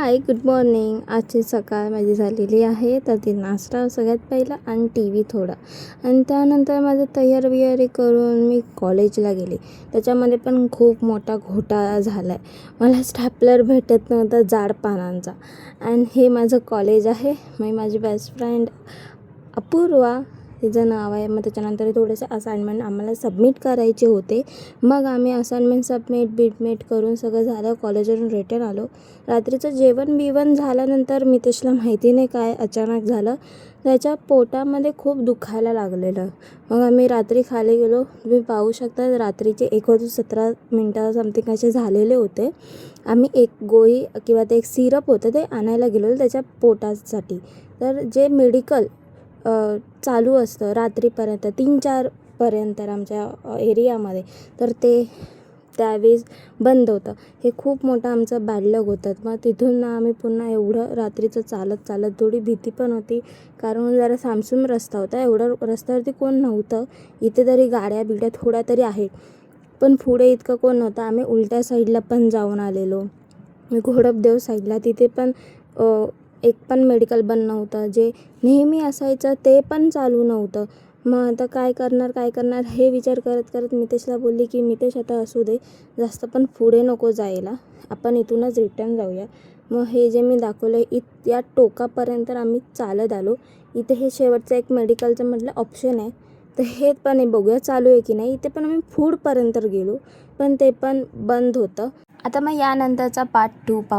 हाय, good morning. आजची सकाळ माझी झालेली आहे. तर ती नाश्ता सगळ्यात पहिला आणि टी व्ही थोडा आणि त्यानंतर माझं तयारी करून मी कॉलेजला गेले. त्याच्यामध्ये पण खूप मोठा घोटाळा झाला आहे. मला स्टॅपलर भेटत नव्हता जाड पानांचा. आणि हे माझं कॉलेज आहे. माझी बेस्ट फ्रेंड अपूर्वा तिचं नाव आहे. मग त्याच्यानंतर थोडेसे असाइनमेंट आम्हाला सबमिट करायचे होते. मग आम्ही असाइनमेंट सबमिट करून सगळं झालं. कॉलेजवरून रिटर्न आलो. रात्रीचं जेवण झाल्यानंतर मितेशला माहिती नाही काय अचानक झालं, त्याच्या पोटामध्ये खूप दुखायला लागलेलं. मग आम्ही रात्री खाली गेलो. तुम्ही पाहू शकता रात्रीचे 1:17 समथिंग असे झालेले होते. आम्ही एक गोळी किंवा ते एक सिरप होतं ते आणायला गेलो त्याच्या पोटासाठी. तर जे मेडिकल चालू असतं रात्रीपर्यंत 3-4 पर्यंत आमच्या एरियामध्ये, तर ते त्यावेळेस बंद होतं. हे खूप मोठं आमचं बॅड लक होतं. मग तिथून आम्ही पुन्हा एवढं रात्रीचं चालत थोडी भीती पण होती, कारण जरा सामसूम रस्ता होता. एवढं रस्त्यावरती कोण नव्हतं. इथे तरी गाड्या बिड्या थोड्या तरी आहेत, पण पुढे इतकं कोण नव्हतं. आम्ही उलट्या साईडला पण जाऊन आलेलो. घोडपदेव साईडला तिथे पण एक पण मेडिकल बंद नव्हतं. जे नेहमी असायचं ते पण चालू नव्हतं. मग आता काय करणार हे विचार करत मितेशला बोलली की मितेश आता असू दे, जास्त पण पुढे नको जायला, आपण इथूनच रिटर्न जाऊया. मग हे जे मी दाखवलं या टोकापर्यंत आम्ही चालत आलो. इथे हे शेवटचं एक मेडिकलचं म्हटलं ऑप्शन आहे, तर हे पण बघूया चालू आहे की नाही. इथे पण आम्ही पुढपर्यंत गेलो, पण ते पण बंद होतं. आता मग यानंतरचा पार्ट 2 पाहू.